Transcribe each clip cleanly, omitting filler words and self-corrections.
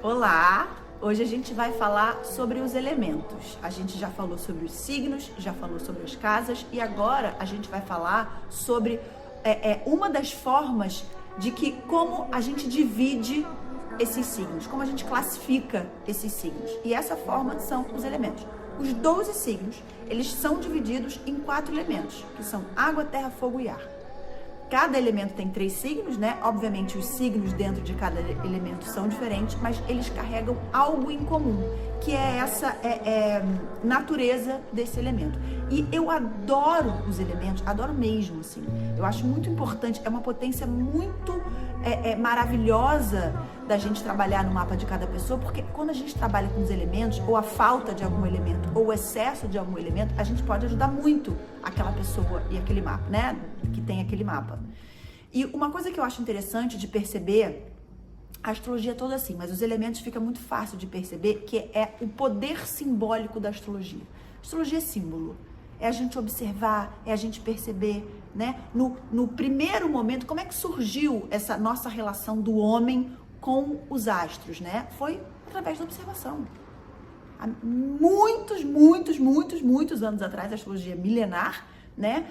Olá! Hoje a gente vai falar sobre os elementos. A gente já falou sobre os signos, já falou sobre as casas e agora a gente vai falar sobre uma das formas de que como a gente divide esses signos, como a gente classifica esses signos. E essa forma são os elementos. Os 12 signos, eles são divididos em 4 elementos, que são água, terra, fogo e ar. Cada elemento tem 3 signos, né? Obviamente os signos dentro de cada elemento são diferentes, mas eles carregam algo em comum, que é essa natureza desse elemento. E eu adoro os elementos, adoro mesmo, assim. Eu acho muito importante, é uma potência muito maravilhosa da gente trabalhar no mapa de cada pessoa, porque quando a gente trabalha com os elementos, ou a falta de algum elemento, ou o excesso de algum elemento, a gente pode ajudar muito aquela pessoa e aquele mapa, né? Que tem aquele mapa. E uma coisa que eu acho interessante de perceber, a astrologia é toda assim, mas os elementos fica muito fácil de perceber, que é o poder simbólico da astrologia. Astrologia é símbolo. É a gente observar, é a gente perceber, né? No primeiro momento, como é que surgiu essa nossa relação do homem com os astros, né? Foi através da observação. Há muitos anos atrás, a astrologia milenar, né?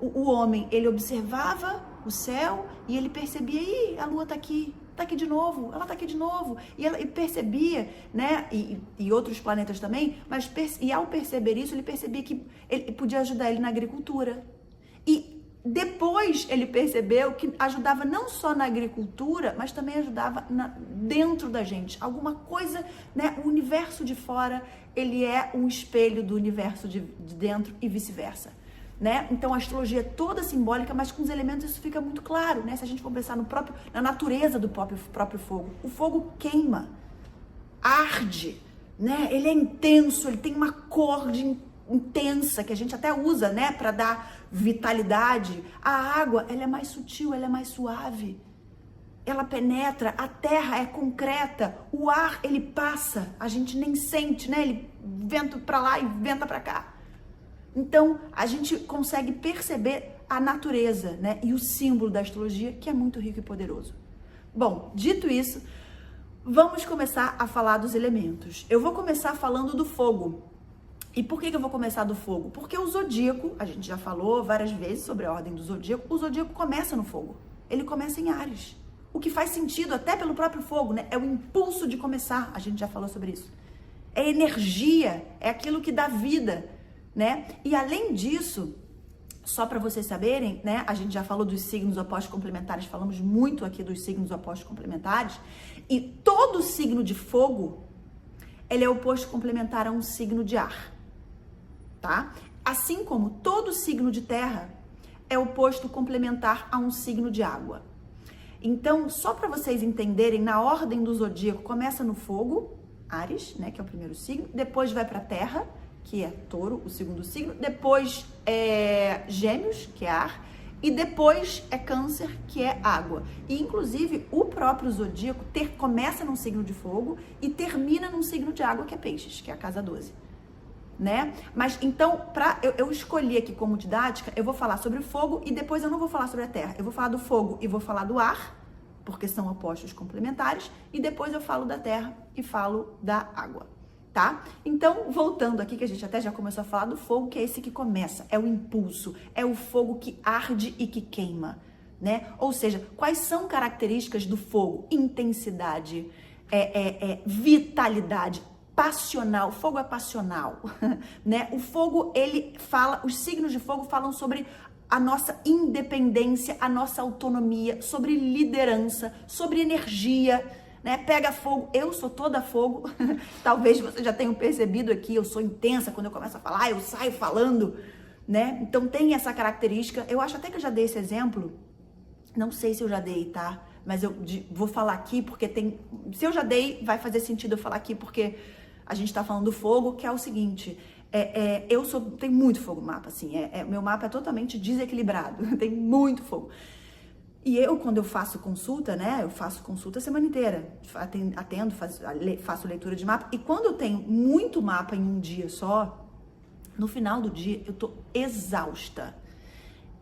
O homem, ele observava o céu e ele percebia, a lua tá aqui de novo, ela tá aqui de novo. E ele percebia, né, e outros planetas também, mas e ao perceber isso, ele percebia que ele podia ajudar ele na agricultura. E depois ele percebeu que ajudava não só na agricultura, mas também ajudava dentro da gente. Alguma coisa, né, o universo de fora, ele é um espelho do universo de dentro e vice-versa. Né? Então a astrologia é toda simbólica, mas com os elementos isso fica muito claro, né? Se a gente for pensar na natureza do próprio fogo, o fogo queima, arde, né? Ele é intenso, ele tem uma cor intensa que a gente até usa, né, para dar vitalidade. A água, ela é mais sutil, ela é mais suave, ela penetra. A terra é concreta, o ar ele passa, a gente nem sente, né? Ele venta para lá e venta para cá. Então, a gente consegue perceber a natureza, né, e o símbolo da astrologia, que é muito rico e poderoso. Bom, dito isso, vamos começar a falar dos elementos. Eu vou começar falando do fogo. E por que eu vou começar do fogo? Porque o zodíaco, a gente já falou várias vezes sobre a ordem do zodíaco, o zodíaco começa no fogo. Ele começa em Áries. O que faz sentido até pelo próprio fogo, né? É o impulso de começar, a gente já falou sobre isso. É energia, é aquilo que dá vida, né? E além disso, só para vocês saberem, né? A gente já falou dos signos opostos complementares, falamos muito aqui dos signos opostos complementares, e todo signo de fogo, ele é oposto complementar a um signo de ar, tá? Assim como todo signo de terra é oposto complementar a um signo de água. Então, só para vocês entenderem, na ordem do zodíaco, começa no fogo, Áries, né? Que é o primeiro signo, depois vai para a terra, que é touro, o segundo signo, depois é gêmeos, que é ar, e depois é câncer, que é água. E inclusive o próprio zodíaco começa num signo de fogo e termina num signo de água, que é peixes, que é a casa 12, né? Mas então, eu escolhi aqui como didática, eu vou falar sobre o fogo e depois eu não vou falar sobre a terra, eu vou falar do fogo e vou falar do ar, porque são opostos complementares, e depois eu falo da terra e falo da água. Tá? Então, voltando aqui, que a gente até já começou a falar do fogo, que é esse que começa, é o impulso, é o fogo que arde e que queima, né? Ou seja, quais são características do fogo? Intensidade, vitalidade, passional. O fogo é passional, né? O fogo, ele fala, os signos de fogo falam sobre a nossa independência, a nossa autonomia, sobre liderança, sobre energia, né? Pega fogo, eu sou toda fogo, talvez vocês já tenham percebido aqui, eu sou intensa, quando eu começo a falar, eu saio falando, né? Então tem essa característica, eu acho até que eu já dei esse exemplo, não sei se eu já dei, tá? Mas eu vou falar aqui porque se eu já dei, vai fazer sentido eu falar aqui, porque a gente tá falando do fogo, que é o seguinte, tem muito fogo no mapa, assim, meu mapa é totalmente desequilibrado, tem muito fogo. E eu, quando eu faço consulta, né, eu faço consulta a semana inteira, atendo, faço leitura de mapa, e quando eu tenho muito mapa em um dia só, no final do dia, eu tô exausta.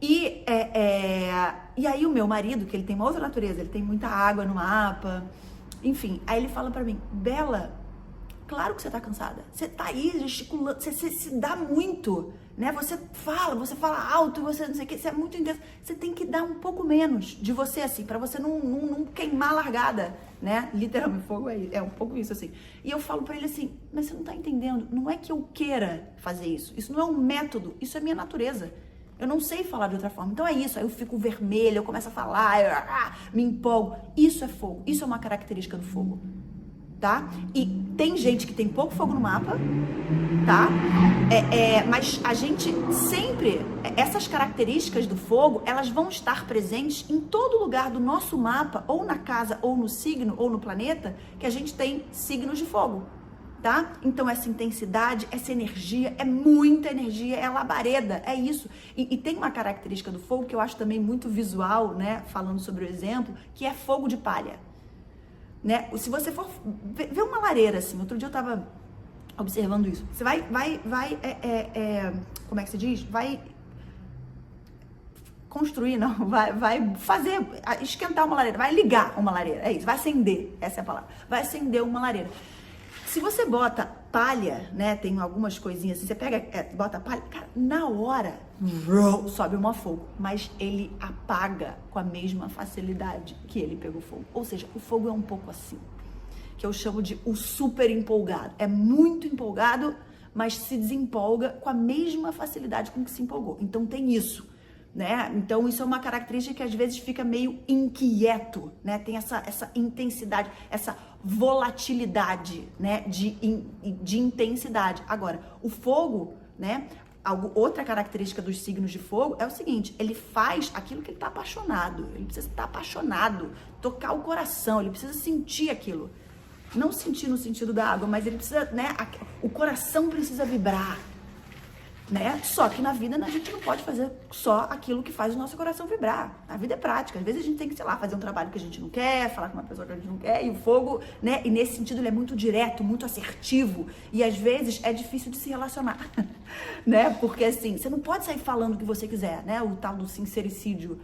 E aí o meu marido, que ele tem uma outra natureza, ele tem muita água no mapa, enfim, aí ele fala pra mim, Bela, claro que você tá cansada. Você tá aí gesticulando, você se dá muito, né? Você fala alto, você não sei o que, você é muito intenso. Você tem que dar um pouco menos de você, assim, pra você não queimar a largada, né? Literalmente, fogo é um pouco isso, assim. E eu falo pra ele assim, mas você não tá entendendo, não é que eu queira fazer isso. Isso não é um método, isso é minha natureza. Eu não sei falar de outra forma. Então é isso, aí eu fico vermelha, eu começo a falar, me empolgo. Isso é fogo, isso é uma característica do fogo. Tá? E tem gente que tem pouco fogo no mapa, tá? Mas a gente sempre, essas características do fogo, elas vão estar presentes em todo lugar do nosso mapa, ou na casa, ou no signo, ou no planeta, que a gente tem signos de fogo, tá? Então essa intensidade, essa energia, é muita energia, é labareda, é isso. E tem uma característica do fogo que eu acho também muito visual, né? Falando sobre o exemplo, que é fogo de palha. Né? Se você for ver uma lareira assim, outro dia eu tava observando isso, você vai como é que se diz? Vai construir, não, vai fazer, esquentar uma lareira, vai ligar uma lareira, é isso, vai acender, essa é a palavra, vai acender uma lareira. Se você bota palha, né, tem algumas coisinhas assim, você pega, bota palha, cara, na hora, sobe um fogo, mas ele apaga com a mesma facilidade que ele pegou fogo. Ou seja, o fogo é um pouco assim, que eu chamo de o super empolgado. É muito empolgado, mas se desempolga com a mesma facilidade com que se empolgou. Então tem isso, né? Então isso é uma característica que às vezes fica meio inquieto, né? Tem essa intensidade, essa volatilidade, né? De intensidade. Agora, o fogo, né? Outra característica dos signos de fogo é o seguinte, ele faz aquilo que ele está apaixonado, ele precisa estar apaixonado, tocar o coração, ele precisa sentir aquilo. Não sentir no sentido da água, mas ele precisa, né? O coração precisa vibrar, né? Só que na vida a gente não pode fazer só aquilo que faz o nosso coração vibrar. A vida é prática. Às vezes a gente tem que, sei lá, fazer um trabalho que a gente não quer, falar com uma pessoa que a gente não quer, e o fogo, né? E nesse sentido ele é muito direto, muito assertivo, e às vezes é difícil de se relacionar, né? Porque assim, você não pode sair falando o que você quiser, né? O tal do sincericídio.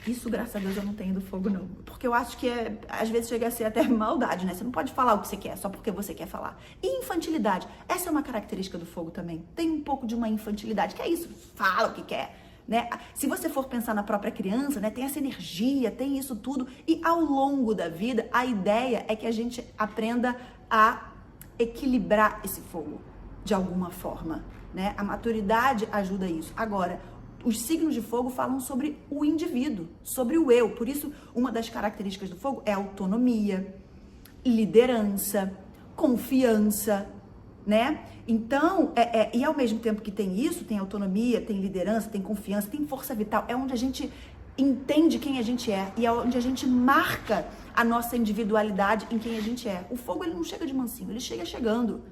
Isso, graças a Deus, eu não tenho do fogo, não. Porque eu acho que às vezes chega a ser até maldade, né? Você não pode falar o que você quer, só porque você quer falar. E infantilidade. Essa é uma característica do fogo também. Tem um pouco de uma infantilidade, que é isso, fala o que quer, né? Se você for pensar na própria criança, né? Tem essa energia, tem isso tudo. E ao longo da vida, a ideia é que a gente aprenda a equilibrar esse fogo, de alguma forma, né? A maturidade ajuda isso. Agora, os signos de fogo falam sobre o indivíduo, sobre o eu. Por isso, uma das características do fogo é autonomia, liderança, confiança, né? Então, e ao mesmo tempo que tem isso, tem autonomia, tem liderança, tem confiança, tem força vital. É onde a gente entende quem a gente é e é onde a gente marca a nossa individualidade em quem a gente é. O fogo, ele não chega de mansinho, ele chega chegando.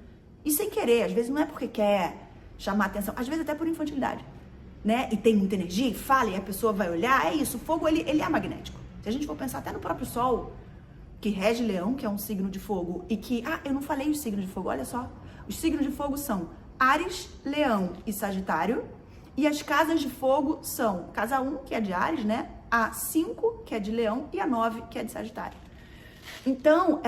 E sem querer, às vezes não é porque quer chamar atenção, às vezes até por infantilidade. Né? E tem muita energia, e fala, e a pessoa vai olhar, é isso, o fogo ele é magnético. Se a gente for pensar até no próprio Sol, que rege Leão, que é um signo de fogo, e que, eu não falei os signos de fogo, olha só, os signos de fogo são Áries, Leão e Sagitário, e as casas de fogo são casa 1, que é de Áries, né? A 5, que é de Leão, e a 9, que é de Sagitário. Então,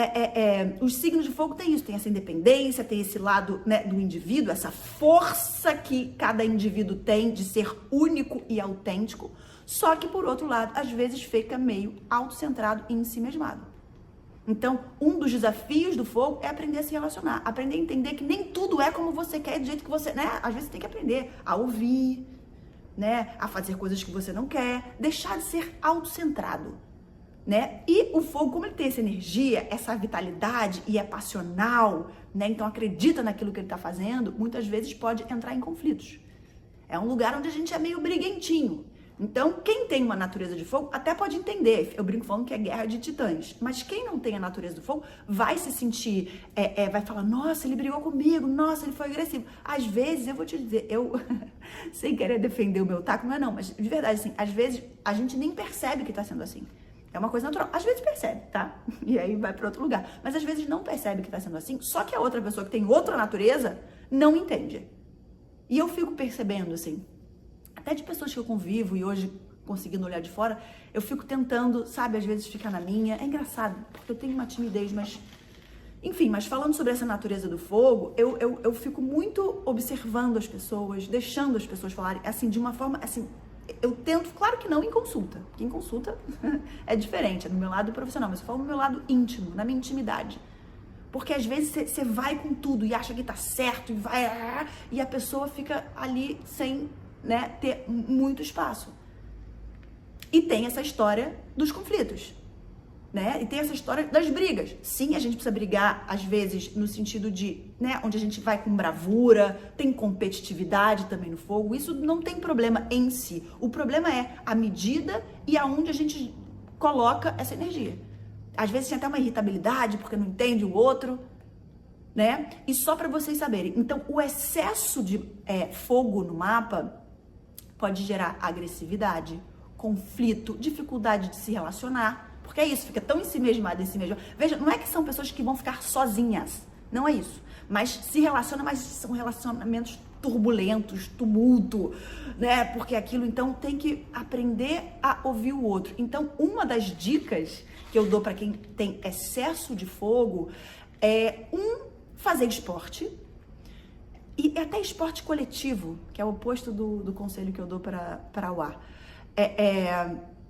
os signos de fogo tem isso, tem essa independência, tem esse lado, né, do indivíduo, essa força que cada indivíduo tem de ser único e autêntico, só que, por outro lado, às vezes fica meio autocentrado e em si mesmado. Então, um dos desafios do fogo é aprender a se relacionar, aprender a entender que nem tudo é como você quer, do jeito que você, né? Às vezes você tem que aprender a ouvir, né, a fazer coisas que você não quer, deixar de ser autocentrado. Né? E o fogo, como ele tem essa energia, essa vitalidade e é passional, né? Então acredita naquilo que ele está fazendo, muitas vezes pode entrar em conflitos. É um lugar onde a gente é meio briguentinho. Então, quem tem uma natureza de fogo até pode entender. Eu brinco falando que é guerra de titãs. Mas quem não tem a natureza do fogo vai se sentir, vai falar, nossa, ele brigou comigo, nossa, ele foi agressivo. Às vezes, eu vou te dizer, eu, sem querer defender o meu taco, não, mas de verdade, assim, às vezes a gente nem percebe que está sendo assim. É uma coisa natural. Às vezes percebe, tá? E aí vai para outro lugar. Mas às vezes não percebe que tá sendo assim, só que a outra pessoa que tem outra natureza não entende. E eu fico percebendo, assim, até de pessoas que eu convivo e hoje conseguindo olhar de fora, eu fico tentando, sabe, às vezes ficar na minha. É engraçado, porque eu tenho uma timidez, mas... Enfim, mas falando sobre essa natureza do fogo, eu fico muito observando as pessoas, deixando as pessoas falarem, assim, de uma forma, assim... Eu tento, claro que não em consulta, porque em consulta é diferente, é do meu lado profissional, mas eu falo no meu lado íntimo, na minha intimidade. Porque às vezes você vai com tudo e acha que tá certo e a pessoa fica ali sem, né, ter muito espaço. E tem essa história dos conflitos, né? E tem essa história das brigas. Sim, a gente precisa brigar, às vezes, no sentido de, né, onde a gente vai com bravura, tem competitividade também no fogo. Isso não tem problema em si. O problema é a medida e aonde a gente coloca essa energia. Às vezes tem até uma irritabilidade porque não entende o outro, né? E só para vocês saberem, então o excesso de fogo no mapa pode gerar agressividade, conflito, dificuldade de se relacionar. Porque é isso, fica tão em si mesmado, em si mesmo. Veja, não é que são pessoas que vão ficar sozinhas, não é isso. Mas se relacionam, mas são relacionamentos turbulentos, tumulto, né? Porque aquilo, então, tem que aprender a ouvir o outro. Então, uma das dicas que eu dou para quem tem excesso de fogo é, fazer esporte. E até esporte coletivo, que é o oposto do conselho que eu dou para o ar.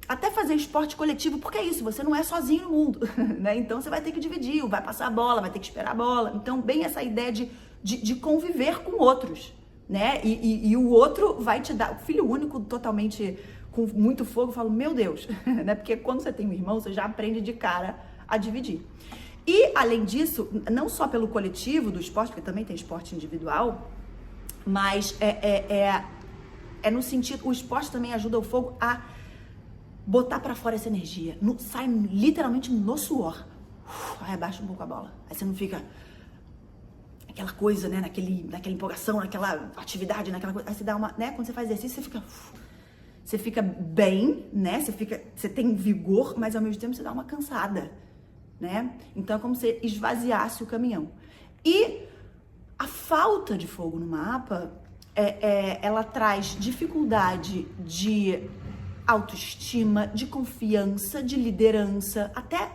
Até fazer esporte coletivo, porque é isso, você não é sozinho no mundo, né? Então você vai ter que dividir, vai passar a bola, vai ter que esperar a bola. Então, bem essa ideia de conviver com outros, né? E o outro vai te dar, o filho único totalmente com muito fogo, eu falo, meu Deus, né? Porque quando você tem um irmão, você já aprende de cara a dividir. E, além disso, não só pelo coletivo do esporte, porque também tem esporte individual, mas no sentido, o esporte também ajuda o fogo a botar pra fora essa energia. Sai literalmente no suor. Aí abaixa um pouco a bola. Aí você não fica aquela coisa, né? Naquela empolgação, naquela atividade, naquela coisa. Aí você dá uma, né? Quando você faz exercício, você fica bem, né? Você tem vigor, mas ao mesmo tempo você dá uma cansada, né? Então é como se esvaziasse o caminhão. E a falta de fogo no mapa, ela traz dificuldade de autoestima, de confiança, de liderança, até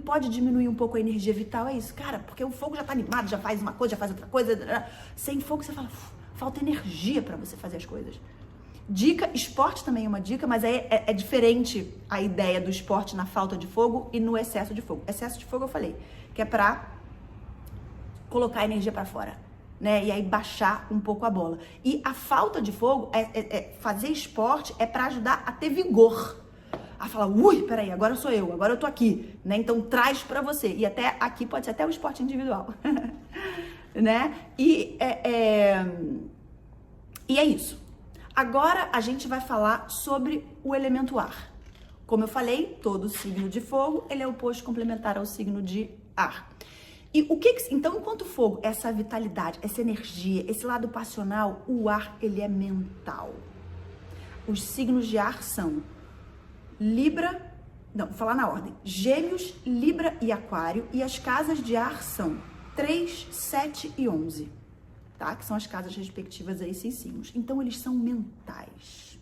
pode diminuir um pouco a energia vital, é isso, cara, porque o fogo já tá animado, já faz uma coisa, já faz outra coisa, sem fogo você fala, falta energia para você fazer as coisas. Dica, esporte também é uma dica, mas aí é diferente a ideia do esporte na falta de fogo e no excesso de fogo. Excesso de fogo eu falei, que é pra colocar a energia para fora, né? E aí baixar um pouco a bola. E a falta de fogo, fazer esporte é para ajudar a ter vigor. A falar, peraí, agora sou eu, agora eu tô aqui, né? Então traz para você. E até aqui pode ser até o esporte individual, né? E é isso. Agora a gente vai falar sobre o elemento ar. Como eu falei, todo signo de fogo, ele é oposto complementar ao signo de ar. E então, enquanto o fogo, essa vitalidade, essa energia, esse lado passional, o ar, ele é mental. Os signos de ar são Libra, não, vou falar na ordem, Gêmeos, Libra e Aquário, e as casas de ar são 3, 7 e 11, tá? Que são as casas respectivas a esses signos. Então, eles são mentais.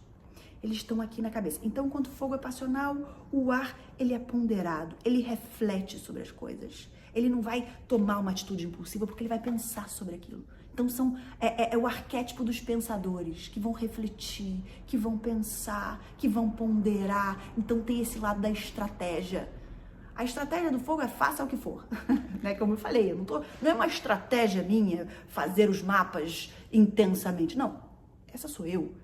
Eles estão aqui na cabeça. Então, enquanto o fogo é passional, o ar, ele é ponderado, ele reflete sobre as coisas. Ele não vai tomar uma atitude impulsiva porque ele vai pensar sobre aquilo. Então é o arquétipo dos pensadores que vão refletir, que vão pensar, que vão ponderar. Então tem esse lado da estratégia. A estratégia do fogo é faça o que for, né? Como eu falei, não é uma estratégia minha fazer os mapas intensamente. Não, essa sou eu,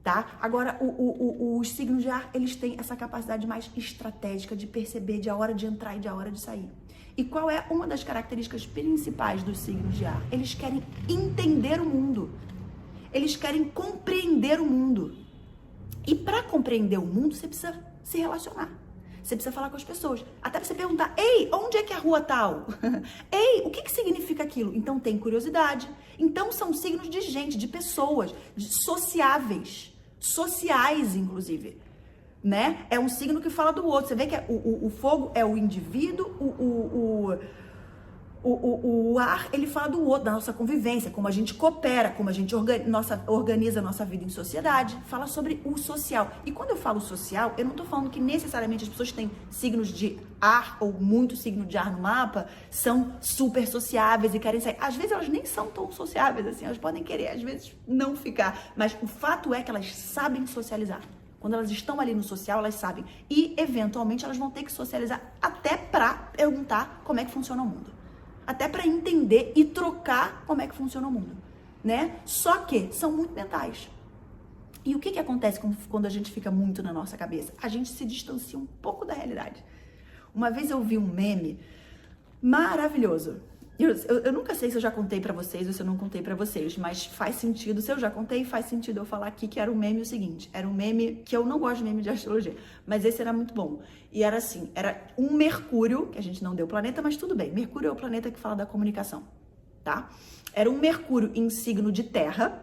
tá? Agora, os signos de ar, eles têm essa capacidade mais estratégica de perceber de a hora de entrar e de a hora de sair. E qual é uma das características principais dos signos de ar? Eles querem entender o mundo. Eles querem compreender o mundo. E para compreender o mundo, você precisa se relacionar. Você precisa falar com as pessoas. Até você perguntar, ei, onde é que é a rua tal? Ei, o que significa aquilo? Então tem curiosidade. Então são signos de gente, de pessoas, sociáveis. Sociais, inclusive. Né? É um signo que fala do outro. Você vê que o fogo é o indivíduo, O ar, ele fala do outro, da nossa convivência, como a gente coopera, como a gente organiza a nossa vida em sociedade. Fala sobre o social. E quando eu falo social, eu não tô falando que necessariamente as pessoas que têm signos de ar ou muito signo de ar no mapa são super sociáveis e querem sair. Às vezes elas nem são tão sociáveis assim, elas podem querer, às vezes, não ficar. Mas o fato é que elas sabem socializar. Quando elas estão ali no social, elas sabem. E, eventualmente, elas vão ter que socializar até pra perguntar como é que funciona o mundo. Até para entender e trocar como é que funciona o mundo, né? Só que são muito mentais. E o que acontece quando a gente fica muito na nossa cabeça? A gente se distancia um pouco da realidade. Uma vez eu vi um meme maravilhoso. Eu nunca sei se eu já contei pra vocês ou se eu não contei pra vocês, mas faz sentido, se eu já contei, faz sentido eu falar aqui que era um meme o seguinte, era um meme que eu não gosto de meme de astrologia, mas esse era muito bom. E era assim, era um Mercúrio, que a gente não deu planeta, mas tudo bem, Mercúrio é o planeta que fala da comunicação, tá? Era um Mercúrio em signo de terra,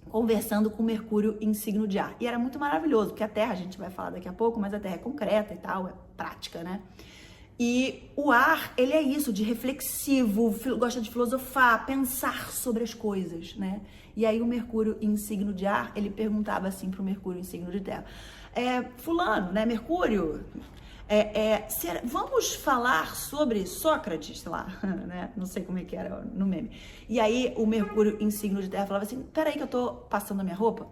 conversando com Mercúrio em signo de ar. E era muito maravilhoso, porque a Terra, a gente vai falar daqui a pouco, mas a Terra é concreta e tal, é prática, né? E o ar, ele é isso, de reflexivo, gosta de filosofar, pensar sobre as coisas, né? E aí o Mercúrio em signo de ar, ele perguntava assim pro Mercúrio em signo de terra, fulano, né, Mercúrio, vamos falar sobre Sócrates, sei lá, né? Não sei como é que era no meme. E aí o Mercúrio em signo de terra falava assim, peraí que eu tô passando a minha roupa,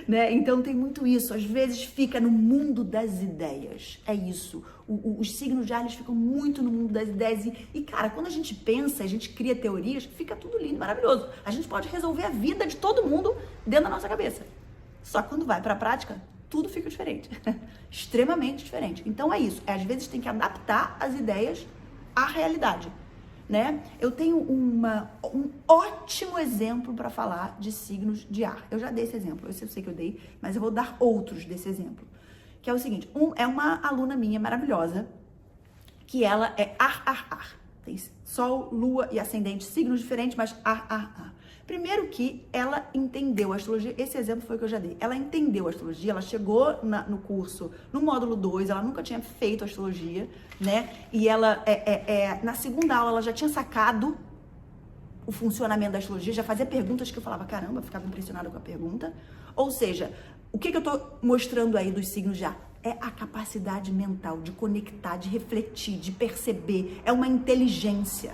né? Então tem muito isso, às vezes fica no mundo das ideias, é isso. Os signos de ar, eles ficam muito no mundo das ideias e, cara, quando a gente pensa, a gente cria teorias, fica tudo lindo, maravilhoso. A gente pode resolver a vida de todo mundo dentro da nossa cabeça. Só que quando vai pra prática, tudo fica diferente, extremamente diferente. Então é isso, às vezes tem que adaptar as ideias à realidade, né? Eu tenho um ótimo exemplo para falar de signos de ar. Eu já dei esse exemplo, eu sei que eu dei, mas eu vou dar outros desse exemplo. Que é o seguinte, é uma aluna minha maravilhosa, que ela é ar. Tem sol, lua e ascendente, signos diferentes, mas ar. Primeiro que ela entendeu a astrologia, esse exemplo foi o que eu já dei. Ela entendeu a astrologia, ela chegou no curso, no módulo 2, ela nunca tinha feito astrologia, né? E ela, na segunda aula, ela já tinha sacado o funcionamento da astrologia, já fazia perguntas que eu falava, caramba, eu ficava impressionada com a pergunta. Ou seja, o que eu tô mostrando aí dos signos de ar? É a capacidade mental de conectar, de refletir, de perceber, é uma inteligência.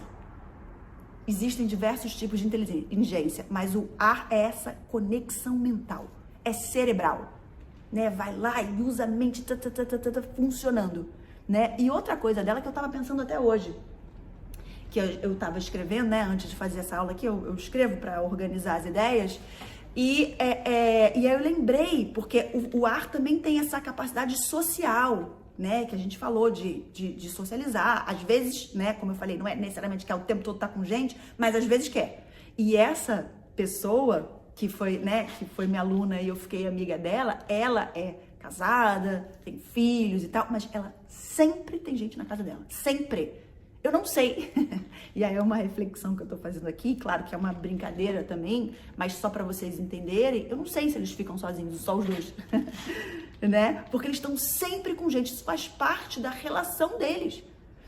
Existem diversos tipos de inteligência, mas o ar é essa conexão mental, é cerebral, né? Vai lá e usa a mente funcionando, né? E outra coisa dela que eu tava pensando até hoje, que eu tava escrevendo, né? Antes de fazer essa aula aqui, eu escrevo para organizar as ideias, e aí eu lembrei, porque o ar também tem essa capacidade social, né, que a gente falou de socializar, às vezes, né, como eu falei, não é necessariamente que é o tempo todo tá com gente, mas às vezes quer. E essa pessoa que foi, né, que foi minha aluna e eu fiquei amiga dela, ela é casada, tem filhos e tal, mas ela sempre tem gente na casa dela, sempre. Eu não sei. E aí é uma reflexão que eu tô fazendo aqui, claro que é uma brincadeira também, mas só para vocês entenderem, eu não sei se eles ficam sozinhos, só os dois. Né? Porque eles estão sempre com gente, isso faz parte da relação deles.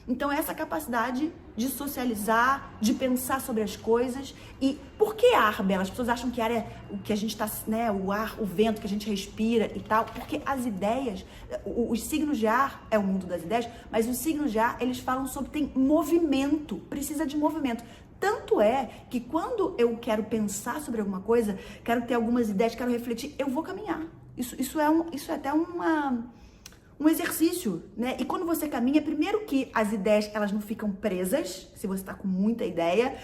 Então essa capacidade de socializar, de pensar sobre as coisas. E por que ar, Bela? As pessoas acham que ar é o que a gente tá, né, o ar, o vento que a gente respira e tal, porque as ideias, os signos de ar é o mundo das ideias, mas os signos de ar, eles falam sobre, tem movimento, precisa de movimento. Tanto é que quando eu quero pensar sobre alguma coisa, quero ter algumas ideias, quero refletir, eu vou caminhar. Isso é até um exercício, né? E quando você caminha, primeiro que as ideias, elas não ficam presas, se você tá com muita ideia,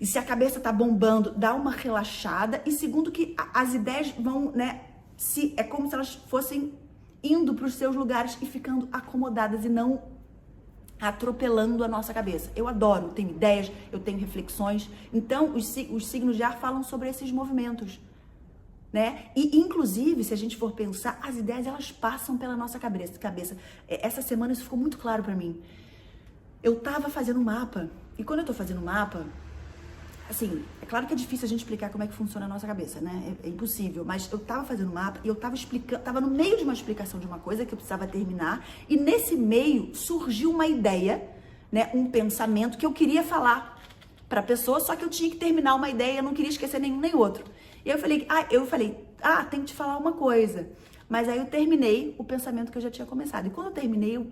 e se a cabeça tá bombando, dá uma relaxada, e segundo que as ideias vão, né, é como se elas fossem indo para os seus lugares e ficando acomodadas e não atropelando a nossa cabeça. Eu adoro, tenho ideias, eu tenho reflexões, então os signos de ar falam sobre esses movimentos, né? E, inclusive, se a gente for pensar, as ideias, elas passam pela nossa cabeça. Essa semana isso ficou muito claro pra mim. Eu tava fazendo um mapa, e quando eu tô fazendo um mapa, assim, é claro que é difícil a gente explicar como é que funciona a nossa cabeça, né? É impossível, mas eu tava fazendo um mapa e eu tava explicando, tava no meio de uma explicação de uma coisa que eu precisava terminar, e nesse meio surgiu uma ideia, né, um pensamento que eu queria falar para a pessoa, só que eu tinha que terminar uma ideia, eu não queria esquecer nenhum nem outro. E eu falei, tem que te falar uma coisa. Mas aí eu terminei o pensamento que eu já tinha começado. E quando eu terminei, eu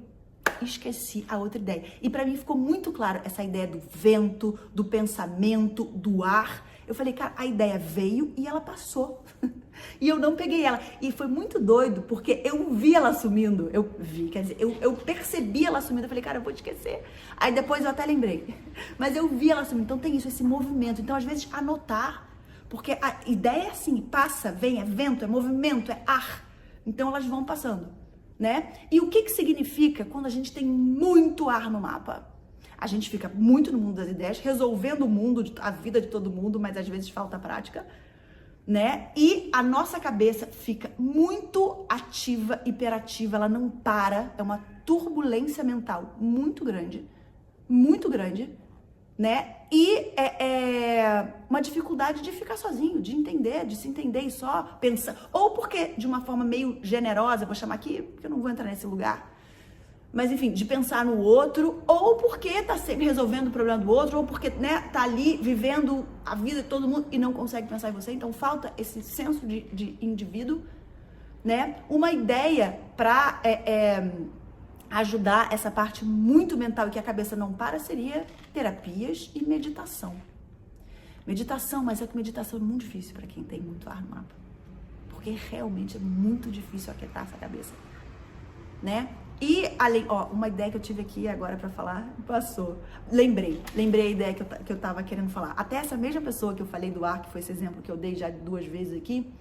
esqueci a outra ideia. E para mim ficou muito claro essa ideia do vento, do pensamento, do ar. Eu falei, cara, a ideia veio e ela passou. E eu não peguei ela. E foi muito doido, porque eu vi ela sumindo. Eu percebi ela sumindo. Eu falei, cara, eu vou te esquecer. Aí depois eu até lembrei. Mas eu vi ela sumindo. Então tem isso, esse movimento. Então, às vezes, anotar. Porque a ideia é assim, passa, vem, é vento, é movimento, é ar. Então elas vão passando, né? E o que significa quando a gente tem muito ar no mapa? A gente fica muito no mundo das ideias, resolvendo o mundo, a vida de todo mundo, mas às vezes falta prática, né? E a nossa cabeça fica muito ativa, hiperativa, ela não para, é uma turbulência mental muito grande, né? E é uma dificuldade de ficar sozinho, de entender, de se entender e só pensar. Ou porque, de uma forma meio generosa, vou chamar aqui, porque eu não vou entrar nesse lugar, mas enfim, de pensar no outro, ou porque tá sempre resolvendo o problema do outro, ou porque, né, tá ali vivendo a vida de todo mundo e não consegue pensar em você. Então falta esse senso de indivíduo, né? Uma ideia para ajudar essa parte muito mental e que a cabeça não para seria terapias e meditação. Meditação, mas é que meditação é muito difícil para quem tem muito ar no mapa. Porque realmente é muito difícil aquietar essa cabeça, né? E, além, uma ideia que eu tive aqui agora pra falar, passou. Lembrei a ideia que eu tava querendo falar. Até essa mesma pessoa que eu falei do ar, que foi esse exemplo que eu dei já 2 vezes aqui,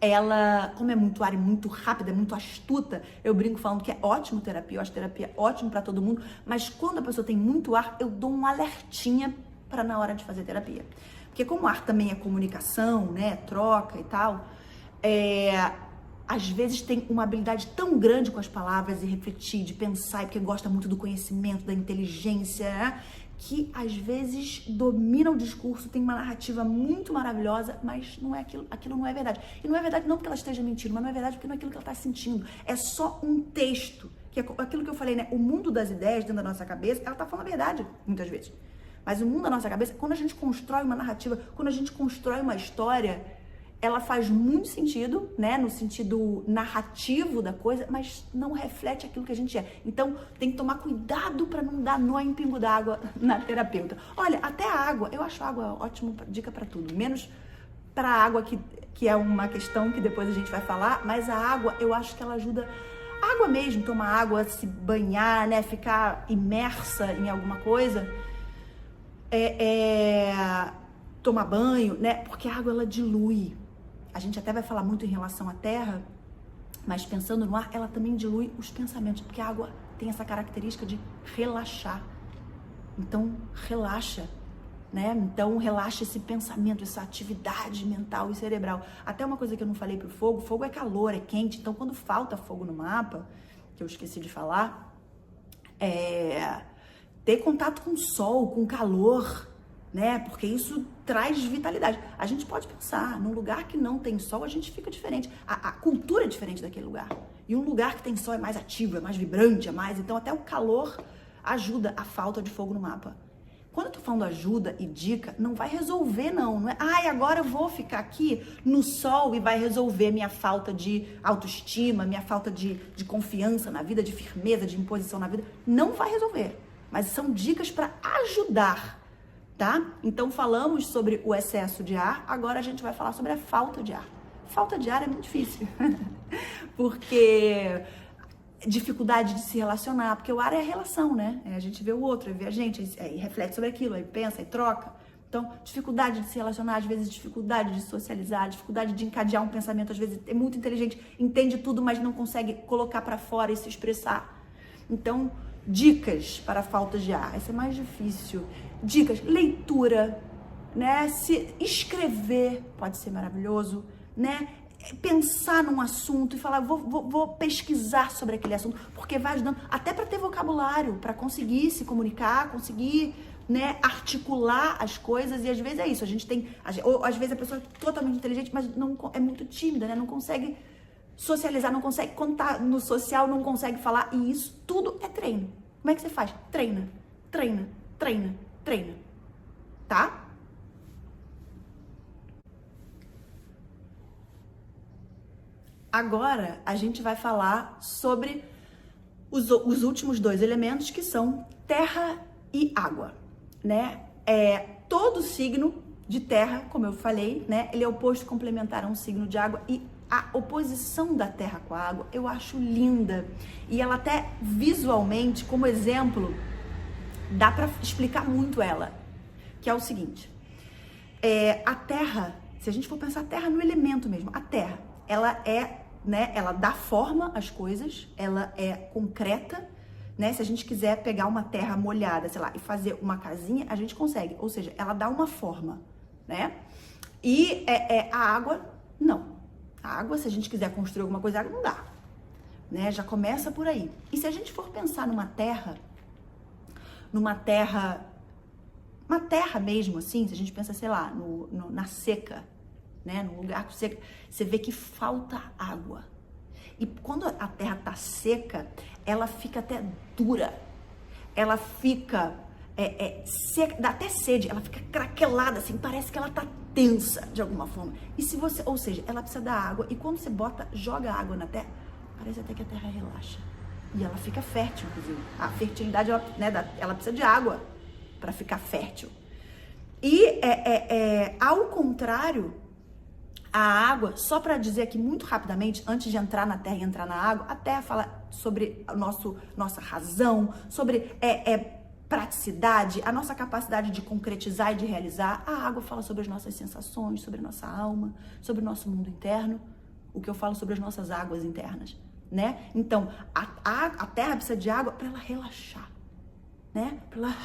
ela, como é muito ar e muito rápida, é muito astuta, eu brinco falando que é ótimo terapia, eu acho terapia ótimo pra todo mundo, mas quando a pessoa tem muito ar, eu dou um alertinha pra na hora de fazer terapia. Porque como ar também é comunicação, né, troca e tal, às vezes tem uma habilidade tão grande com as palavras e refletir, de pensar, e porque gosta muito do conhecimento, da inteligência, né? Que às vezes domina o discurso, tem uma narrativa muito maravilhosa, mas não é aquilo não é verdade. E não é verdade não porque ela esteja mentindo, mas não é verdade porque não é aquilo que ela está sentindo. É só um texto, que é aquilo que eu falei, né? O mundo das ideias dentro da nossa cabeça, ela está falando a verdade, muitas vezes. Mas o mundo da nossa cabeça, quando a gente constrói uma narrativa, quando a gente constrói uma história, ela faz muito sentido, né, no sentido narrativo da coisa, mas não reflete aquilo que a gente é. Então, tem que tomar cuidado para não dar nó em pingo d'água na terapeuta. Olha, até a água, eu acho a água ótima dica para tudo, menos para a água que é uma questão que depois a gente vai falar, mas a água, eu acho que ela ajuda, a água mesmo, tomar água, se banhar, né, ficar imersa em alguma coisa, tomar banho, né, porque a água, ela dilui. A gente até vai falar muito em relação à terra, mas pensando no ar, ela também dilui os pensamentos, porque a água tem essa característica de relaxar. Então, relaxa, né? Então, relaxa esse pensamento, essa atividade mental e cerebral. Até uma coisa que eu não falei pro fogo, fogo é calor, é quente. Então, quando falta fogo no mapa, que eu esqueci de falar, ter contato com o sol, com calor, né? Porque isso traz vitalidade. A gente pode pensar, num lugar que não tem sol, a gente fica diferente. A cultura é diferente daquele lugar. E um lugar que tem sol é mais ativo, é mais vibrante, é mais... Então, até o calor ajuda a falta de fogo no mapa. Quando eu tô falando ajuda e dica, não vai resolver, não é, agora eu vou ficar aqui no sol e vai resolver minha falta de autoestima, minha falta de confiança na vida, de firmeza, de imposição na vida. Não vai resolver. Mas são dicas para ajudar, tá? Então falamos sobre o excesso de ar, agora a gente vai falar sobre a falta de ar. Falta de ar é muito difícil, porque dificuldade de se relacionar, porque o ar é a relação, né? A gente vê o outro, vê a gente, aí reflete sobre aquilo, aí pensa, aí troca. Então, dificuldade de se relacionar, às vezes dificuldade de socializar, dificuldade de encadear um pensamento, às vezes é muito inteligente, entende tudo, mas não consegue colocar para fora e se expressar. Então, dicas para a falta de ar, essa é mais difícil. Dicas, leitura, né? Se escrever pode ser maravilhoso, né? Pensar num assunto e falar, vou pesquisar sobre aquele assunto, porque vai ajudando até para ter vocabulário, para conseguir se comunicar, conseguir, né, articular as coisas. E às vezes é isso, a gente tem, ou às vezes a pessoa é totalmente inteligente, mas não é muito tímida, né? Não consegue socializar, não consegue, quando tá no social, não consegue falar, e isso tudo é treino. Como é que você faz? Treina. treina, treina, treina, tá? Agora a gente vai falar sobre os últimos dois elementos, que são terra e água, né? Todo signo de terra, como eu falei, né? Ele é oposto complementar a um signo de água, e a oposição da terra com a água eu acho linda. E ela até visualmente, como exemplo, dá para explicar muito ela, que é o seguinte: a terra, se a gente for pensar a terra no elemento mesmo, a terra, ela né, ela dá forma às coisas, ela é concreta, né? Se a gente quiser pegar uma terra molhada, sei lá, e fazer uma casinha, a gente consegue, ou seja, ela dá uma forma, né? E a água, não. A água, se a gente quiser construir alguma coisa, a água não dá, né? Já começa por aí. E se a gente for pensar numa terra mesmo, assim, se a gente pensa, sei lá, na seca, né? No lugar seco, você vê que falta água. E quando a terra tá seca, ela fica até dura. Ela fica seca, dá até sede, ela fica craquelada, assim, parece que ela tá tensa de alguma forma. E se você, ou seja, ela precisa da água, e quando você joga água na terra, parece até que a terra relaxa. E ela fica fértil, inclusive. A fertilidade, ela precisa de água para ficar fértil. E ao contrário, a água, só para dizer aqui muito rapidamente, antes de entrar na terra e entrar na água, a terra fala sobre nossa razão, sobre praticidade, a nossa capacidade de concretizar e de realizar. A água fala sobre as nossas sensações, sobre a nossa alma, sobre o nosso mundo interno, o que eu falo sobre as nossas águas internas, né? Então, a terra precisa de água para ela relaxar, né? Para ela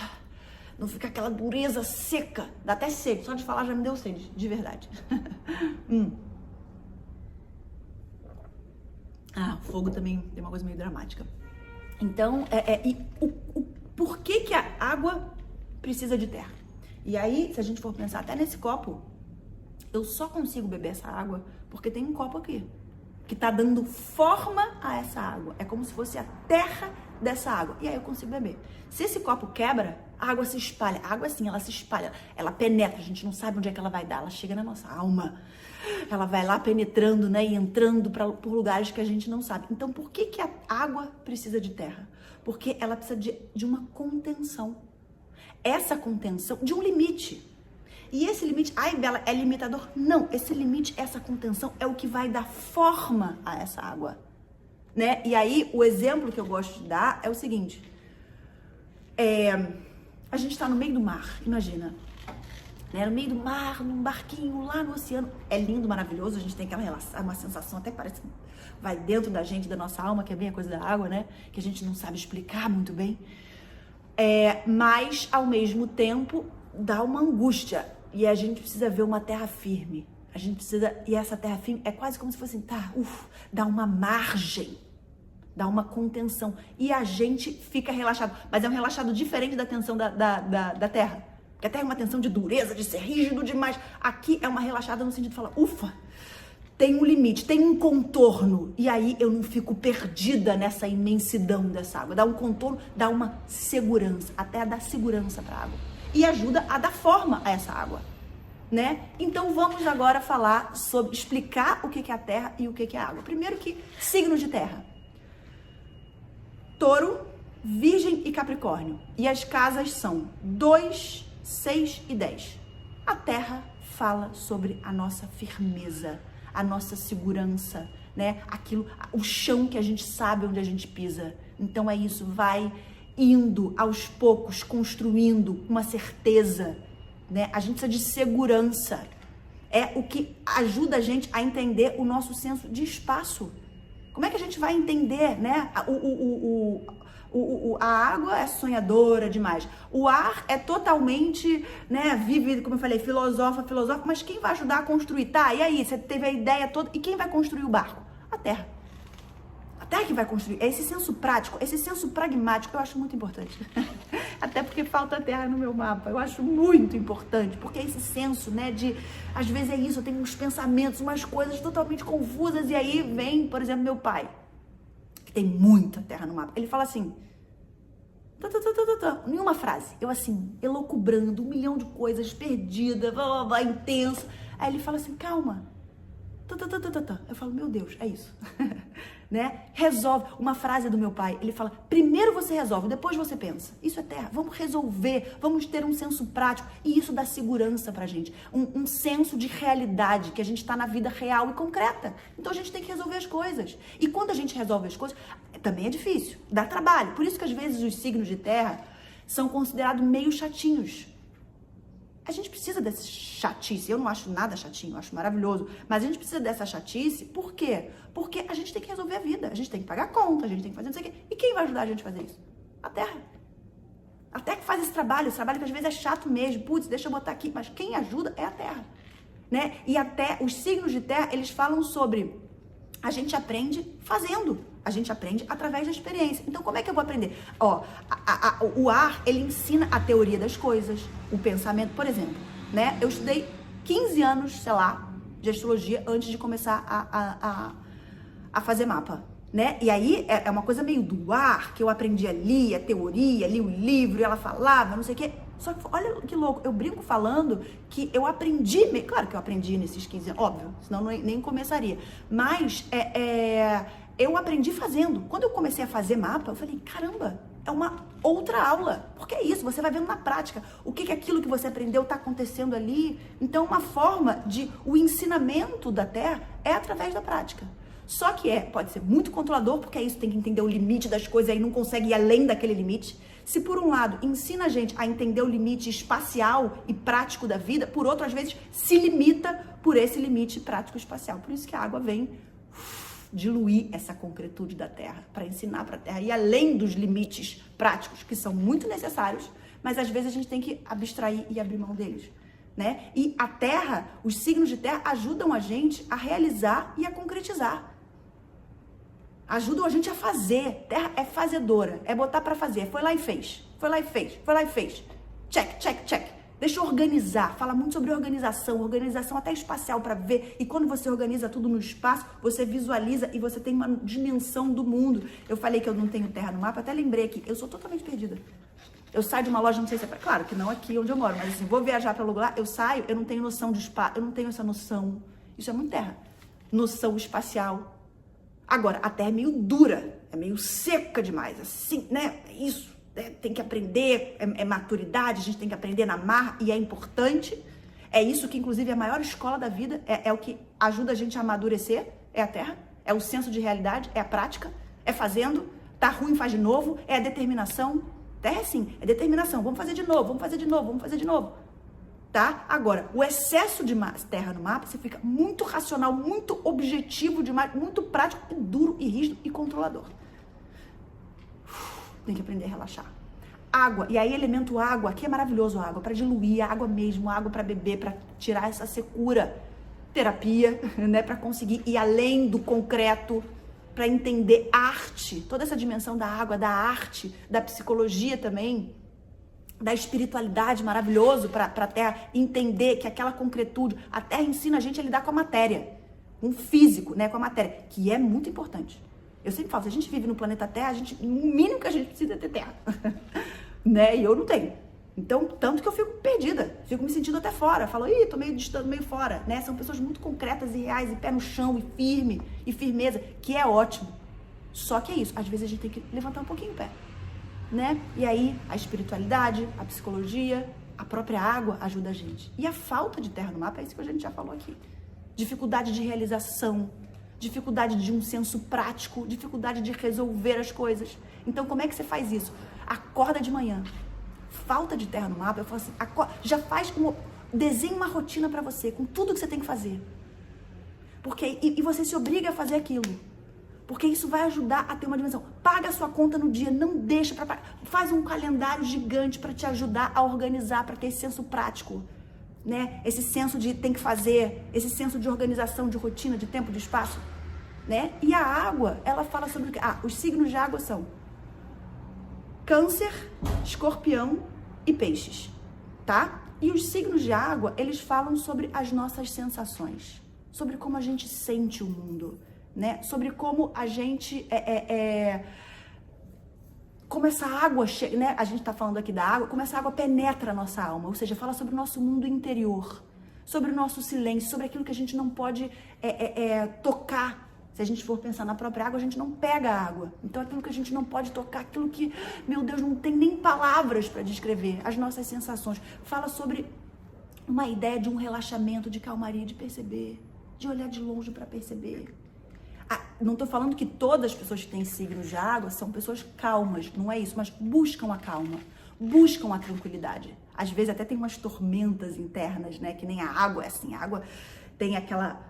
não ficar aquela dureza seca, dá até sede, só de falar já me deu sede, de verdade. Fogo também tem uma coisa meio dramática. Então, por que a água precisa de terra? E aí, se a gente for pensar até nesse copo, eu só consigo beber essa água porque tem um copo aqui, que tá dando forma a essa água. É como se fosse a terra dessa água. E aí eu consigo beber. Se esse copo quebra, a água se espalha. A água, assim, ela se espalha. Ela penetra. A gente não sabe onde é que ela vai dar. Ela chega na nossa alma. Ela vai lá penetrando, né? E entrando por lugares que a gente não sabe. Então, por que a água precisa de terra? Porque ela precisa de uma contenção. Essa contenção, de um limite. E esse limite, ai, Bela, é limitador? Não, esse limite, essa contenção é o que vai dar forma a essa água, né? E aí, o exemplo que eu gosto de dar é o seguinte. A gente tá no meio do mar, imagina. Né? No meio do mar, num barquinho, lá no oceano. É lindo, maravilhoso, a gente tem aquela relação, uma sensação, até parece que vai dentro da gente, da nossa alma, que é bem a coisa da água, né? Que a gente não sabe explicar muito bem. Mas, ao mesmo tempo, dá uma angústia. E a gente precisa ver uma terra firme. A gente precisa... E essa terra firme é quase como se fosse assim, dá uma margem. Dá uma contenção. E a gente fica relaxado. Mas é um relaxado diferente da tensão da terra. Porque a terra é uma tensão de dureza, de ser rígido demais. Aqui é uma relaxada no sentido de falar, tem um limite, tem um contorno. E aí eu não fico perdida nessa imensidão dessa água. Dá um contorno, dá uma segurança. A terra dá segurança para a água. E ajuda a dar forma a essa água, né? Então vamos agora falar sobre, explicar o que é a terra e o que é a água. Primeiro que signos de terra. Touro, Virgem e Capricórnio. E as casas são 2, 6 e 10. A terra fala sobre a nossa firmeza, a nossa segurança, né? O chão que a gente sabe onde a gente pisa. Então é isso, vai indo aos poucos, construindo uma certeza, né? A gente precisa de segurança. É o que ajuda a gente a entender o nosso senso de espaço. Como é que a gente vai entender, né? A água é sonhadora demais. O ar é totalmente, né? Vive, como eu falei, filosofa, mas quem vai ajudar a construir? Tá, e aí? Você teve a ideia toda. E quem vai construir o barco? A terra. A terra que vai construir. É esse senso prático, esse senso pragmático, eu acho muito importante. Até porque falta terra no meu mapa. Eu acho muito importante, porque esse senso, né, de... Às vezes é isso, eu tenho uns pensamentos, umas coisas totalmente confusas, e aí vem, por exemplo, meu pai, que tem muita terra no mapa. Ele fala assim, Nenhuma frase. Eu assim, elucubrando, 1 milhão de coisas, perdida, intensa. Aí ele fala assim, calma. Eu falo, meu Deus, é isso. Né? Resolve. Uma frase do meu pai, ele fala, primeiro você resolve, depois você pensa. Isso é terra. Vamos resolver, vamos ter um senso prático. E isso dá segurança pra gente. Um senso de realidade, que a gente tá na vida real e concreta. Então a gente tem que resolver as coisas. E quando a gente resolve as coisas, também é difícil, dá trabalho. Por isso que às vezes os signos de terra são considerados meio chatinhos. A gente precisa dessa chatice. Eu não acho nada chatinho, eu acho maravilhoso. Mas a gente precisa dessa chatice, por quê? Porque a gente tem que resolver a vida. A gente tem que pagar conta, a gente tem que fazer não sei o quê. E quem vai ajudar a gente a fazer isso? A Terra. A Terra que faz esse trabalho que às vezes é chato mesmo. Putz, deixa eu botar aqui. Mas quem ajuda é a Terra. Né? E até os signos de terra, eles falam sobre a gente aprende fazendo. A gente aprende através da experiência. Então, como é que eu vou aprender? Ó, o ar, ele ensina a teoria das coisas, o pensamento. Por exemplo, né? Eu estudei 15 anos, sei lá, de astrologia antes de começar a fazer mapa, né? E aí, é uma coisa meio do ar, que eu aprendi ali, a teoria, li o livro, e ela falava, não sei o quê. Só que, olha que louco, eu brinco falando que eu aprendi, claro que eu aprendi nesses 15 anos, óbvio, senão nem começaria. Mas, eu aprendi fazendo. Quando eu comecei a fazer mapa, eu falei, caramba, é uma outra aula. Porque é isso, você vai vendo na prática o que aquilo que você aprendeu está acontecendo ali. Então, uma forma o ensinamento da Terra é através da prática. Só que pode ser muito controlador, porque é isso, tem que entender o limite das coisas, aí não consegue ir além daquele limite. Se por um lado ensina a gente a entender o limite espacial e prático da vida, por outro, às vezes, se limita por esse limite prático espacial. Por isso que a água vem diluir essa concretude da Terra, para ensinar para a Terra, e além dos limites práticos, que são muito necessários, mas às vezes a gente tem que abstrair e abrir mão deles, né? E a Terra, os signos de Terra ajudam a gente a realizar e a concretizar. Ajudam a gente a fazer. Terra é fazedora, é botar para fazer. Foi lá e fez, foi lá e fez, foi lá e fez. Check, check, check. Deixa eu organizar, fala muito sobre organização até espacial para ver. E quando você organiza tudo no espaço, você visualiza e você tem uma dimensão do mundo. Eu falei que eu não tenho terra no mapa, até lembrei aqui, eu sou totalmente perdida. Eu saio de uma loja, não sei se é pra... Claro que não aqui onde eu moro, mas assim, vou viajar para lugar, eu saio, eu não tenho noção de espaço, eu não tenho essa noção. Isso é muito terra. Noção espacial. Agora, a terra é meio dura, é meio seca demais, assim, né? Isso. Tem que aprender, é maturidade, a gente tem que aprender na marra e é importante. É isso que, inclusive, é a maior escola da vida, é o que ajuda a gente a amadurecer, é a terra, é o senso de realidade, é a prática, é fazendo, tá ruim, faz de novo, é a determinação. Terra é assim, é determinação, vamos fazer de novo, vamos fazer de novo, vamos fazer de novo. Tá? Agora, o excesso de terra no mapa, você fica muito racional, muito objetivo demais, muito prático, e duro, e rígido e controlador. Tem que aprender a relaxar. Água, e aí elemento água, aqui é maravilhoso a água, para diluir, a água mesmo, água para beber, para tirar essa secura. Terapia, né, para conseguir ir além do concreto, para entender arte, toda essa dimensão da água, da arte, da psicologia também, da espiritualidade, maravilhoso para a Terra, entender que aquela concretude, a Terra ensina a gente a lidar com a matéria, com o físico, né, com a matéria, que é muito importante. Eu sempre falo, se a gente vive no planeta Terra, o mínimo que a gente precisa é ter terra. Né? E eu não tenho. Então, tanto que eu fico perdida, fico me sentindo até fora. Falo, tô meio distante, meio fora, né? São pessoas muito concretas e reais, e pé no chão, e firme, e firmeza, que é ótimo. Só que é isso, às vezes a gente tem que levantar um pouquinho o pé, né? E aí, a espiritualidade, a psicologia, a própria água ajuda a gente. E a falta de terra no mapa é isso que a gente já falou aqui. Dificuldade de realização, dificuldade de um senso prático, dificuldade de resolver as coisas. Então, como é que você faz isso? Acorda de manhã. Falta de terra no mapa, eu falo assim, já desenha uma rotina pra você, com tudo que você tem que fazer. Porque, e você se obriga a fazer aquilo. Porque isso vai ajudar a ter uma dimensão. Paga a sua conta no dia, não deixa pra pagar. Faz um calendário gigante para te ajudar a organizar, para ter esse senso prático. Né? Esse senso de tem que fazer, esse senso de organização, de rotina, de tempo, de espaço, né? E a água, ela fala sobre o que? Os signos de água são Câncer, Escorpião e Peixes, tá? E os signos de água, eles falam sobre as nossas sensações, sobre como a gente sente o mundo, né? Sobre como a gente como essa água chega, né? A gente está falando aqui da água, como essa água penetra a nossa alma, ou seja, fala sobre o nosso mundo interior, sobre o nosso silêncio, sobre aquilo que a gente não pode tocar. Se a gente for pensar na própria água, a gente não pega a água. Então, aquilo que a gente não pode tocar, aquilo que, meu Deus, não tem nem palavras para descrever, as nossas sensações. Fala sobre uma ideia de um relaxamento, de calmaria, de perceber, de olhar de longe para perceber. Não estou falando que todas as pessoas que têm signos de água são pessoas calmas, não é isso, mas buscam a calma, buscam a tranquilidade. Às vezes até tem umas tormentas internas, né? Que nem a água é assim, a água tem aquela...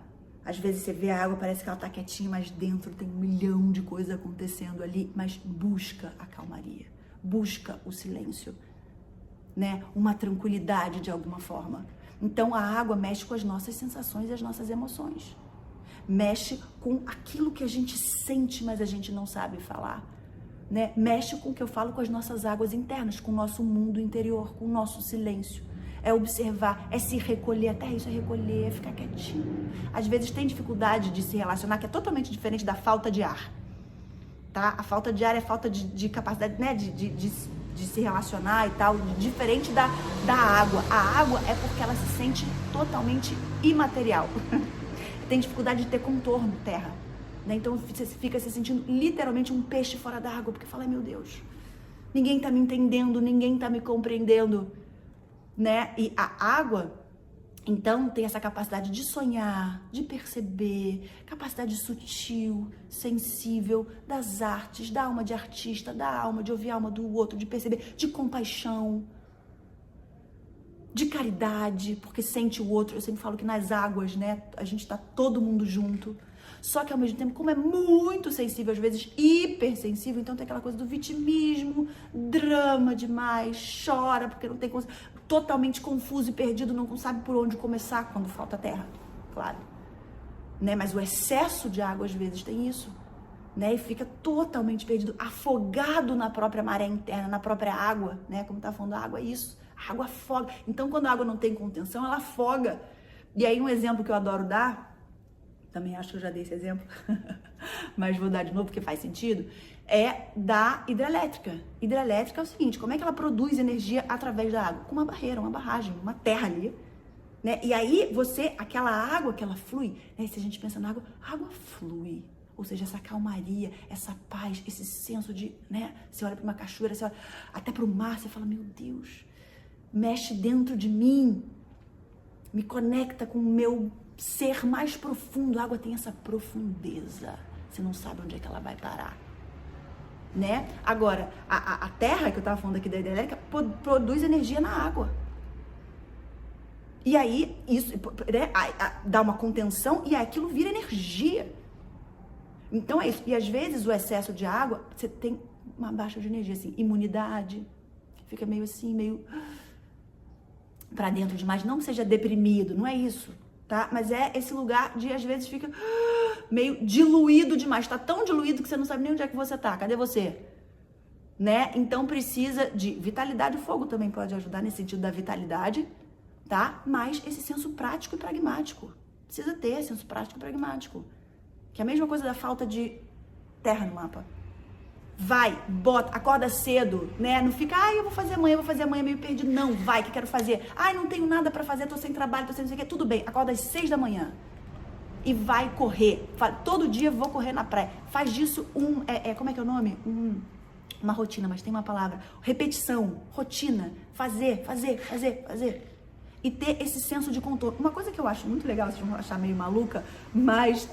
Às vezes você vê a água, parece que ela tá quietinha, mas dentro tem 1 milhão de coisas acontecendo ali, mas busca a calmaria, busca o silêncio, né? Uma tranquilidade de alguma forma. Então a água mexe com as nossas sensações e as nossas emoções. Mexe com aquilo que a gente sente, mas a gente não sabe falar, né? Mexe com o que eu falo com as nossas águas internas, com o nosso mundo interior, com o nosso silêncio. É observar, é se recolher, até isso é recolher, é ficar quietinho. Às vezes tem dificuldade de se relacionar, que é totalmente diferente da falta de ar, tá? A falta de ar é falta de capacidade, né, de se relacionar e tal, diferente da água. A água é porque ela se sente totalmente imaterial. Tem dificuldade de ter contorno, terra, né? Então você fica se sentindo literalmente um peixe fora da água, porque fala, meu Deus, ninguém tá me entendendo, ninguém tá me compreendendo, né? E a água, então, tem essa capacidade de sonhar, de perceber, capacidade sutil, sensível, das artes, da alma de artista, da alma de ouvir a alma do outro, de perceber, de compaixão, de caridade, porque sente o outro. Eu sempre falo que nas águas, né, a gente tá todo mundo junto. Só que ao mesmo tempo, como é muito sensível, às vezes hipersensível, então tem aquela coisa do vitimismo, drama demais, chora porque não tem consciência, totalmente confuso e perdido, não sabe por onde começar quando falta terra, claro, né? Mas o excesso de água às vezes tem isso, né? E fica totalmente perdido, afogado na própria maré interna, na própria água, né? Como tá falando, a água é isso, a água afoga. Então quando a água não tem contenção, ela afoga. E aí um exemplo que eu adoro dar, também acho que eu já dei esse exemplo, mas vou dar de novo porque faz sentido, é da hidrelétrica. Hidrelétrica é o seguinte, como é que ela produz energia através da água? Com uma barreira, uma barragem, uma terra ali, né? E aí aquela água que ela flui, né? Se a gente pensa na água, a água flui. Ou seja, essa calmaria, essa paz, esse senso de, né? Você olha para uma cachoeira, você olha até para o mar, você fala, meu Deus, mexe dentro de mim, me conecta com o meu ser mais profundo. A água tem essa profundeza, você não sabe onde é que ela vai parar, né? Agora, a terra, que eu tava falando aqui da hidrelétrica, produz energia na água. E aí, isso, né, dá uma contenção e aquilo vira energia. Então é isso. E às vezes o excesso de água, você tem uma baixa de energia, assim, imunidade, fica meio assim, meio pra dentro demais. Não seja deprimido, não é isso, tá? Mas é esse lugar de, às vezes, fica meio diluído demais. Tá tão diluído que você não sabe nem onde é que você tá. Cadê você? Né? Então precisa de vitalidade. O fogo também pode ajudar nesse sentido da vitalidade, tá? Mas esse senso prático e pragmático. Precisa ter senso prático e pragmático. Que é a mesma coisa da falta de terra no mapa. Vai, bota, acorda cedo, né? Não fica, eu vou fazer amanhã meio perdido. Não, vai, que quero fazer. Não tenho nada pra fazer, tô sem trabalho, tô sem não sei o que. Tudo bem, acorda às 6 da manhã. E vai correr. Todo dia vou correr na praia. Faz disso como é que é o nome? Uma rotina, mas tem uma palavra. Repetição, rotina. Fazer. E ter esse senso de contorno. Uma coisa que eu acho muito legal, vocês vão achar meio maluca, mas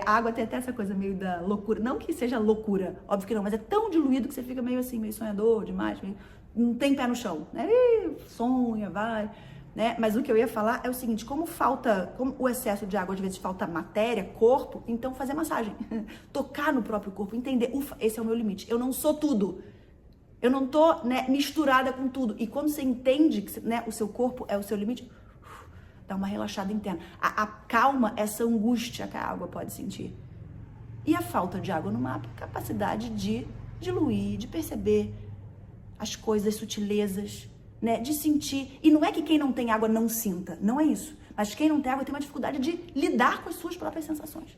a água tem até essa coisa meio da loucura. Não que seja loucura, óbvio que não, mas é tão diluído que você fica meio assim, meio sonhador demais, não tem pé no chão, né? Sonha, vai, né? Mas o que eu ia falar é o seguinte, como o excesso de água às vezes falta matéria, corpo, então fazer massagem. Tocar no próprio corpo, entender, esse é o meu limite, eu não sou tudo. Eu não tô, né, misturada com tudo. E quando você entende que, né, o seu corpo é o seu limite, dá uma relaxada interna. Acalma essa angústia que a água pode sentir. E a falta de água no mapa, capacidade de diluir, de perceber as coisas, as sutilezas, né, de sentir. E não é que quem não tem água não sinta, não é isso. Mas quem não tem água tem uma dificuldade de lidar com as suas próprias sensações.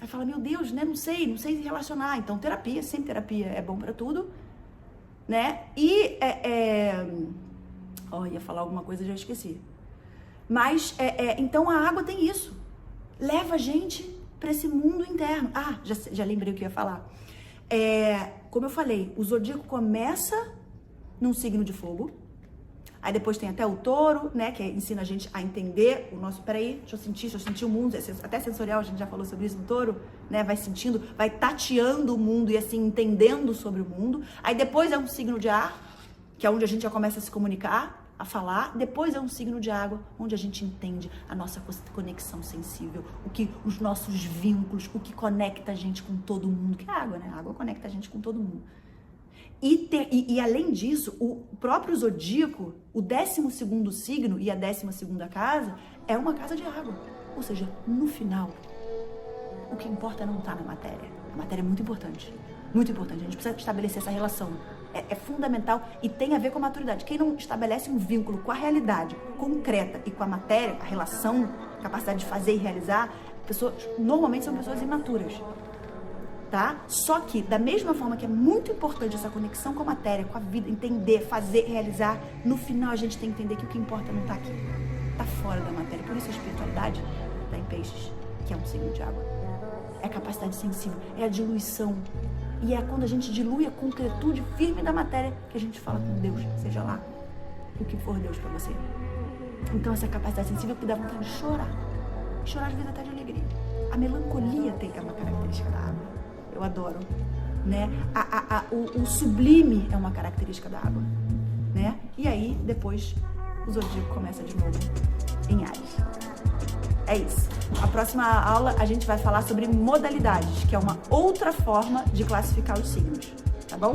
vai falar, meu Deus, né? Não sei se relacionar. Então, terapia, sempre terapia é bom pra tudo, né? E, ia falar alguma coisa, já esqueci. Mas, então a água tem isso. Leva a gente pra esse mundo interno. Ah, já lembrei o que eu ia falar. Como eu falei, o zodíaco começa num signo de fogo. Aí depois tem até o touro, né, que ensina a gente a entender o nosso... Peraí, deixa eu sentir o mundo, até sensorial, a gente já falou sobre isso no touro, né, vai sentindo, vai tateando o mundo e assim, entendendo sobre o mundo. Aí depois é um signo de ar, que é onde a gente já começa a se comunicar, a falar. Depois é um signo de água, onde a gente entende a nossa conexão sensível, os nossos vínculos, o que conecta a gente com todo mundo, que é a água, né, a água conecta a gente com todo mundo. E além disso, o próprio zodíaco, o 12º signo e a 12ª casa é uma casa de água. Ou seja, no final, o que importa não está na matéria. A matéria é muito importante. Muito importante. A gente precisa estabelecer essa relação. É fundamental e tem a ver com a maturidade. Quem não estabelece um vínculo com a realidade concreta e com a matéria, a relação, a capacidade de fazer e realizar, normalmente são pessoas imaturas. Tá? Só que, da mesma forma que é muito importante essa conexão com a matéria, com a vida, entender, fazer, realizar, no final a gente tem que entender que o que importa não está aqui, está fora da matéria. Por isso a espiritualidade está em peixes, que é um signo de água. É a capacidade sensível, é a diluição. E é quando a gente dilui a concretude firme da matéria que a gente fala com Deus, seja lá o que for Deus para você. Então essa capacidade sensível que dá vontade de chorar. Chorar às vezes até de alegria. A melancolia é uma característica da água. Eu adoro, né? O sublime é uma característica da água, né? E aí, depois, o zodíaco começa de novo em Áries. É isso. A próxima aula a gente vai falar sobre modalidades, que é uma outra forma de classificar os signos, tá bom?